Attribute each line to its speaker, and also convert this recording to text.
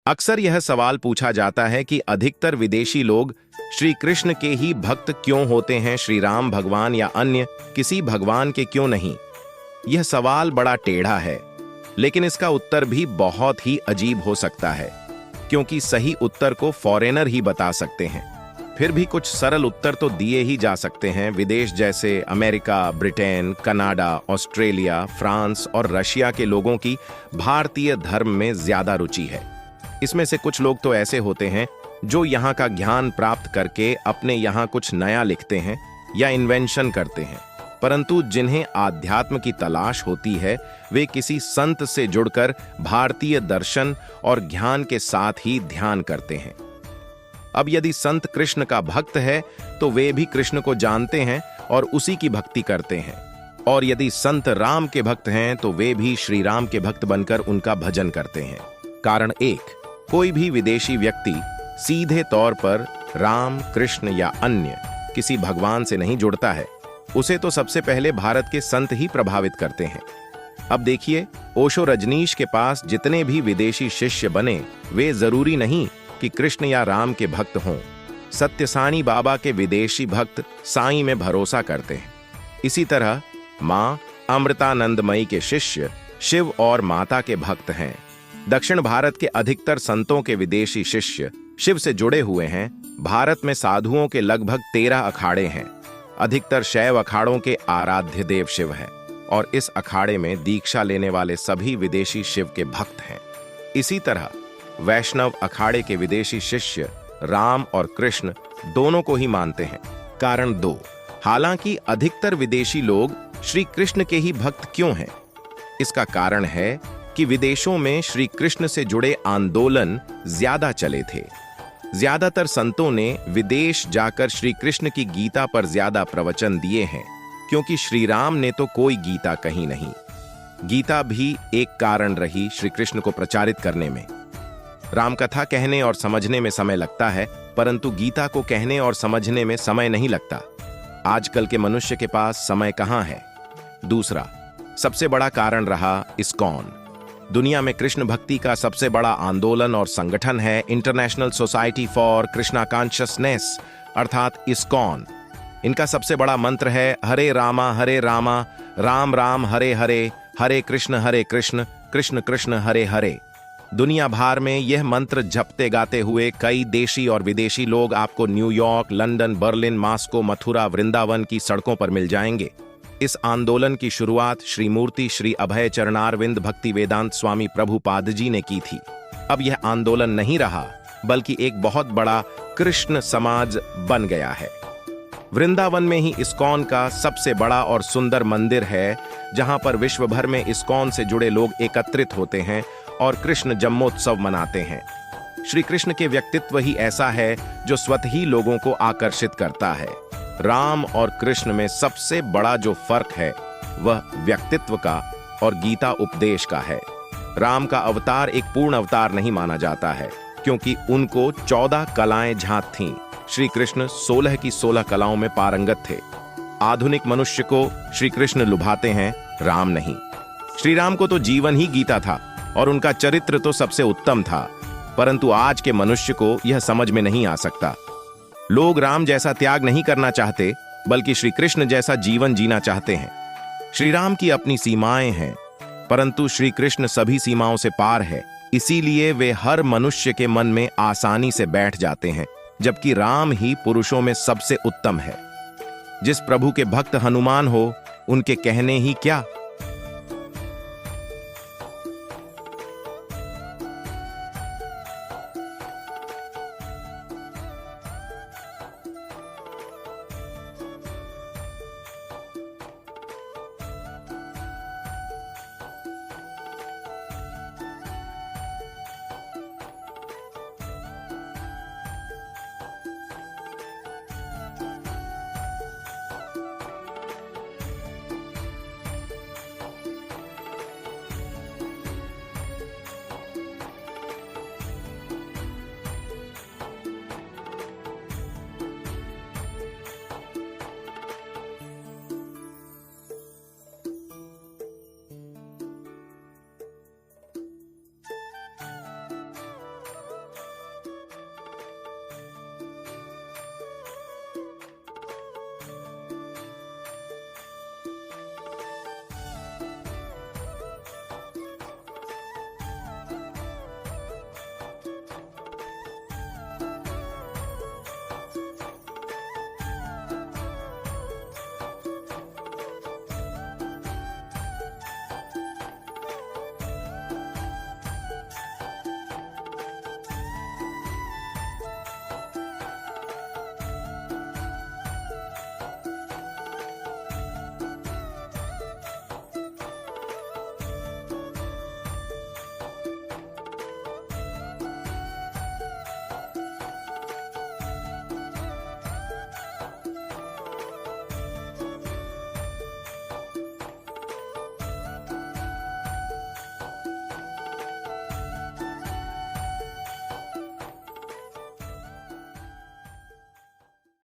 Speaker 1: अक्सर यह सवाल पूछा जाता है कि अधिकतर विदेशी लोग श्री कृष्ण के ही भक्त क्यों होते हैं, श्री राम भगवान या अन्य किसी भगवान के क्यों नहीं। यह सवाल बड़ा टेढ़ा है, लेकिन इसका उत्तर भी बहुत ही अजीब हो सकता है, क्योंकि सही उत्तर को फॉरेनर ही बता सकते हैं। फिर भी कुछ सरल उत्तर तो दिए ही जा सकते हैं। विदेश जैसे America, Britain, Canada, Australia, France और रशिया के लोगों की भारतीय धर्म में ज्यादा रुचि है। इसमें से कुछ लोग तो ऐसे होते हैं जो यहाँ का ज्ञान प्राप्त करके अपने यहाँ कुछ नया लिखते हैं या इन्वेंशन करते हैं, परंतु जिन्हें आध्यात्म की तलाश होती है वे किसी संत से जुड़कर भारतीय दर्शन और ज्ञान के साथ ही ध्यान करते हैं। अब यदि संत कृष्ण का भक्त है तो वे भी कृष्ण को जानते हैं और उसी की भक्ति करते हैं, और यदि संत राम के भक्त हैं तो वे भी श्री राम के भक्त बनकर उनका भजन करते हैं। कारण एक, कोई भी विदेशी व्यक्ति सीधे तौर पर राम, कृष्ण या अन्य किसी भगवान से नहीं जुड़ता है। उसे तो सबसे पहले भारत के संत ही प्रभावित करते हैं। अब देखिए, ओशो रजनीश के पास जितने भी विदेशी शिष्य बने वे जरूरी नहीं कि कृष्ण या राम के भक्त हों। सत्यसानी बाबा के विदेशी भक्त साईं में भरोसा करते हैं। इसी तरह मां अमृतानंदमयी के शिष्य शिव और माता के भक्त हैं। दक्षिण भारत के अधिकतर संतों के विदेशी शिष्य शिव से जुड़े हुए हैं। भारत में साधुओं के लगभग 13 अखाड़े हैं। अधिकतर शैव अखाड़ों के आराध्य देव शिव हैं, और इस अखाड़े में दीक्षा लेने वाले सभी विदेशी शिव के भक्त हैं। इसी तरह वैष्णव अखाड़े के विदेशी शिष्य राम और कृष्ण दोनों को ही मानते हैं। कारण 2, हालांकि अधिकतर विदेशी लोग श्री कृष्ण के ही भक्त क्यों हैं? इसका कारण है कि विदेशों में श्री कृष्ण से जुड़े आंदोलन ज्यादा चले थे। ज्यादातर संतों ने विदेश जाकर श्री कृष्ण की गीता पर ज्यादा प्रवचन दिए हैं, क्योंकि श्री राम ने तो कोई गीता कही नहीं। गीता भी एक कारण रही श्री कृष्ण को प्रचारित करने में। राम कथा कहने और समझने में समय लगता है, परंतु गीता को कहने और समझने में समय नहीं लगता। आजकल के मनुष्य के पास समय कहाँ है? दूसरा सबसे बड़ा कारण रहा इस्कॉन। दुनिया में कृष्ण भक्ति का सबसे बड़ा आंदोलन और संगठन है international society for Krishna consciousness, अर्थात इस्कॉन। इनका सबसे बड़ा मंत्र है हरे राम राम राम हरे हरे, हरे कृष्ण कृष्ण कृष्ण हरे हरे। दुनिया भर में यह मंत्र जपते गाते हुए कई देशी और विदेशी लोग आपको New York, London, Berlin, Moscow, Mathura, Vrindavan की सड़कों पर मिल जाएंगे। इस आंदोलन की शुरुआत श्री मूर्ति श्री अभय चरणारविंद भक्ति वेदांत स्वामी प्रभुपाद जी ने की थी। अब यह आंदोलन नहीं रहा, बल्कि एक बहुत बड़ा कृष्ण समाज बन गया है। वृंदावन में ही इस्कॉन का सबसे बड़ा और सुंदर मंदिर है, जहां पर विश्व भर में इस्कॉन से जुड़े लोग एकत्रित होते हैं और कृष्ण जन्मोत्सव मनाते हैं। श्री कृष्ण के व्यक्तित्व ही ऐसा है जो स्वतः ही लोगों को आकर्षित करता है। राम और कृष्ण में सबसे बड़ा जो फर्क है वह व्यक्तित्व का और गीता उपदेश का है। राम का अवतार एक पूर्ण अवतार नहीं माना जाता है, क्योंकि उनको 14 कलाएं झांक थीं। श्री कृष्ण 16 की 16 कलाओं में पारंगत थे। आधुनिक मनुष्य को श्री कृष्ण लुभाते हैं, राम नहीं। श्री राम को तो जीवन ही गीता था और उनका चरित्र तो सबसे उत्तम था, परंतु आज के मनुष्य को यह समझ में नहीं आ सकता। लोग राम जैसा त्याग नहीं करना चाहते, बल्कि श्री कृष्ण जैसा जीवन जीना चाहते हैं। श्री राम की अपनी सीमाएं हैं, परंतु श्री कृष्ण सभी सीमाओं से पार है। इसीलिए वे हर मनुष्य के मन में आसानी से बैठ जाते हैं, जबकि राम ही पुरुषों में सबसे उत्तम है। जिस प्रभु के भक्त हनुमान हो, उनके कहने ही क्या,